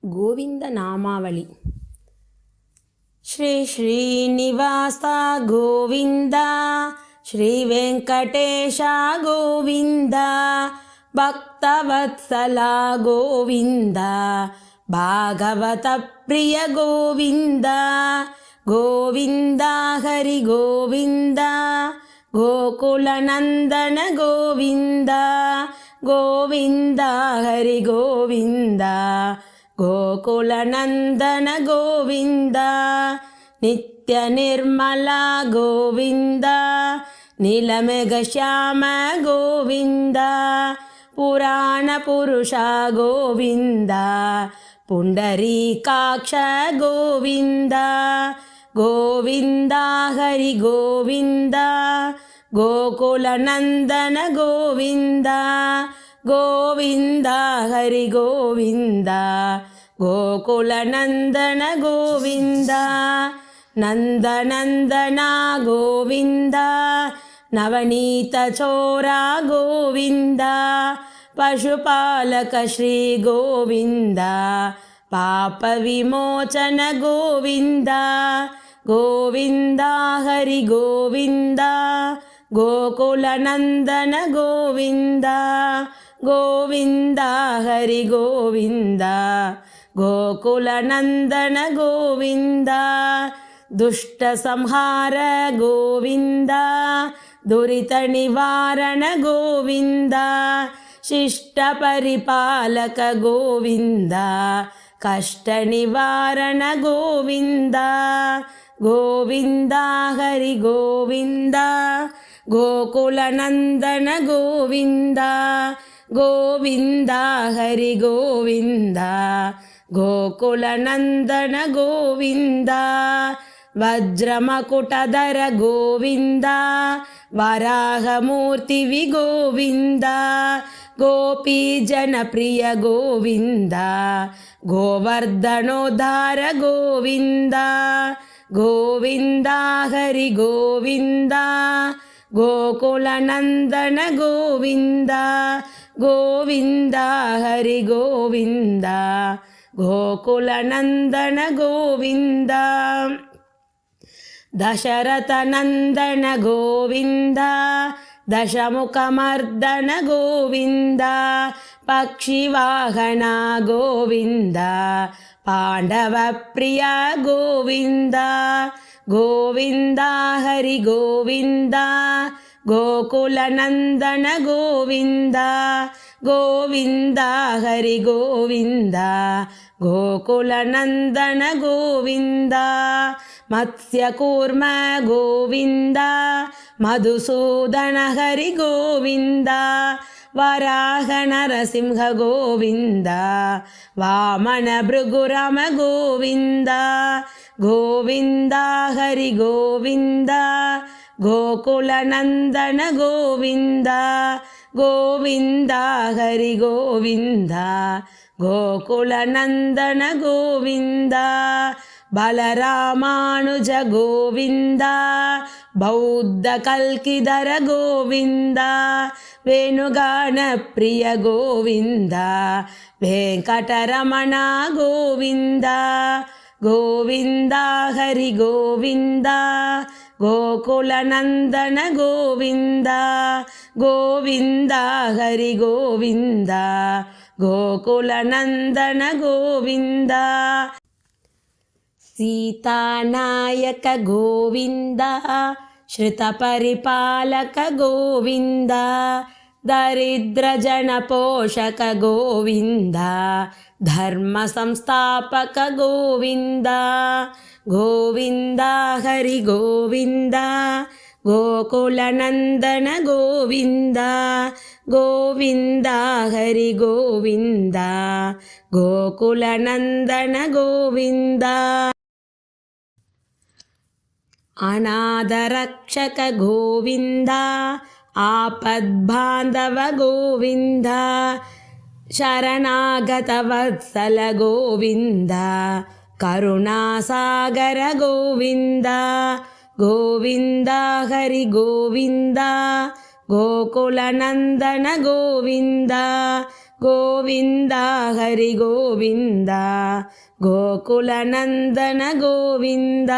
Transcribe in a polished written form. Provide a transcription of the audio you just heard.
ಗೋವಿಂದ ನಾಮಾವಳಿ. ಶ್ರೀ ಶ್ರೀನಿವಾಸ ಗೋವಿಂದ, ಶ್ರೀ ವೆಂಕಟೇಶ ಗೋವಿಂದ, ಭಕ್ತವತ್ಸಲ ಗೋವಿಂದ, ಭಾಗವತ ಪ್ರಿಯ ಗೋವಿಂದ. ಗೋವಿಂದ ಹರಿ ಗೋವಿಂದ, ಗೋಕುಲ ನಂದನ ಗೋವಿಂದ. ಗೋವಿಂದ ಹರಿ ಗೋವಿಂದ, ಗೋಕುಲ ನಂದನ ಗೋವಿಂದ. ನಿತ್ಯ ನಿರ್ಮಲ ಗೋವಿಂದ, ನೀಲಮೇಘ ಶ್ಯಾಮ ಗೋವಿಂದ. ಪುರಾಣ ಪುರುಷ ಗೋವಿಂದ, ಪುಂಡರೀಕಾಕ್ಷ ಗೋವಿಂದ. ಗೋವಿಂದ ಹರಿ ಗೋವಿಂದ, ಗೋಕುಲ ನಂದನ ಗೋವಿಂದ. ಗೋವಿಂದ ಹರಿ ಗೋವಿಂದ, ಗೋಕುಲ ನಂದನ ಗೋವಿಂದ. ನಂದನಂದನ ಗೋವಿಂದ, ನವನೀತ ಚೋರ ಗೋವಿಂದ. ಪಶುಪಾಲಕ ಶ್ರೀ ಗೋವಿಂದ, ಪಾಪ ವಿಮೋಚನ ಗೋವಿಂದ. ಗೋವಿಂದ ಹರಿ ಗೋವಿಂದ, ಗೋಕುಲ ನಂದನ ಗೋವಿಂದ. ಗೋವಿಂದ ಹರಿ ಗೋವಿಂದ, ಗೋಕುಲ ನಂದನ ಗೋವಿಂದ. ದುಷ್ಟ ಸಂಹಾರ ಗೋವಿಂದ, ದುರಿತ ನಿವಾರಣ ಗೋವಿಂದ. ಶಿಷ್ಟ ಪರಿಪಾಲಕ ಗೋವಿಂದ, ಕಷ್ಟ ನಿವಾರಣ ಗೋವಿಂದ. ಗೋವಿಂದ ಹರಿ ಗೋವಿಂದ, ಗೋಕುಲ ನಂದನ ಗೋವಿಂದ. ಗೋವಿಂದ ಹರಿ ಗೋವಿಂದ, ಗೋಕುಲ ನಂದನ ಗೋವಿಂದ. ವಜ್ರಮಕುಟಧರ ಗೋವಿಂದ, ವರಾಹಮೂರ್ತಿ ಗೋವಿಂದ. ಗೋಪೀ ಜನಪ್ರಿಯ ಗೋವಿಂದ, ಗೋವರ್ಧನೋದ್ಧಾರ ಗೋವಿಂದ. ಗೋವಿಂದ ಹರಿ ಗೋವಿಂದ, ಗೋಕುಲ ನಂದನ ಗೋವಿಂದ. ಗೋವಿಂದ ಹರಿ ಗೋವಿಂದ, ಗೋಕುಲ ನಂದನ ಗೋವಿಂದ. ದಶರಥ ನಂದನ ಗೋವಿಂದ, ದಶಮುಖಮರ್ದನ ಗೋವಿಂದ. ಪಕ್ಷಿವಾಹನ ಗೋವಿಂದ, ಪಾಂಡವ ಪ್ರಿಯ ಗೋವಿಂದ. ಗೋವಿಂದ ಹರಿ ಗೋವಿಂದ, ಗೋಕುಲ ನಂದನ ಗೋವಿಂದ. ಗೋವಿಂದ ಹರಿ ಗೋವಿಂದ, ಗೋಕುಲ ನಂದನ ಗೋವಿಂದ. ಮತ್ಸ್ಯಕೂರ್ಮ ಗೋವಿಂದ, ಮಧುಸೂದನ ಹರಿ ಗೋವಿಂದ. ವರಾಹ ನರಸಿಂಹ ಗೋವಿಂದ, ವಾಮನ ಭೃಗುರಾಮ ಗೋವಿಂದ. ಗೋವಿಂದ ಹರಿ ಗೋವಿಂದ, ಗೋಕುಲ ನಂದನ ಗೋವಿಂದ. ಗೋವಿಂದ ಹರಿ ಗೋವಿಂದ, ಗೋಕುಲ ನಂದನ ಗೋವಿಂದ. ಬಲರಾಮಾನುಜ ಗೋವಿಂದ, ಬೌದ್ಧ ಕಲ್ಕಿಧರ ಗೋವಿಂದ. ವೇಣುಗಾನ ಪ್ರಿಯ ಗೋವಿಂದ, ವೆಂಕಟರಮಣ ಗೋವಿಂದ. ಗೋವಿಂದ ಹರಿ ಗೋವಿಂದ, ಗೋಕುಲ ನಂದನ ಗೋವಿಂದ. ಗೋವಿಂದ ಹರಿ ಗೋವಿಂದ, ಗೋಕುಲ ನಂದನ ಗೋವಿಂದ. ಸೀತಾನಾಯಕ ಗೋವಿಂದ, ಶ್ರಿತ ಪರಿಪಾಲಕ ಗೋವಿಂದ. ದರಿದ್ರ ಜನ ಪೋಷಕ ಗೋವಿಂದ, ಧರ್ಮ ಸಂಸ್ಥಾಪಕ ಗೋವಿಂದ. ಗೋವಿಂದ ಹರಿ ಗೋವಿಂದ, ಗೋಕುಲ ನಂದನ ಗೋವಿಂದ. ಗೋವಿಂದ ಹರಿ ಗೋವಿಂದ, ಗೋಕುಲ ನಂದನ ಗೋವಿಂದ. ಅನಾಥ ರಕ್ಷಕ ಗೋವಿಂದ, ಆಪದ್ಬಾಂಧವ ಗೋವಿಂದ. ಶರಣಾಗತ ವತ್ಸಲ ಗೋವಿಂದ, ಕರುಣಾಸಾಗರ ಗೋವಿಂದ. ಗೋವಿಂದ ಹರಿ ಗೋವಿಂದ, ಗೋಕುಲ ನಂದನ ಗೋವಿಂದ. ಗೋವಿಂದ ಹರಿ ಗೋವಿಂದ ಗೋಕುಲ ನಂದನ ಗೋವಿಂದ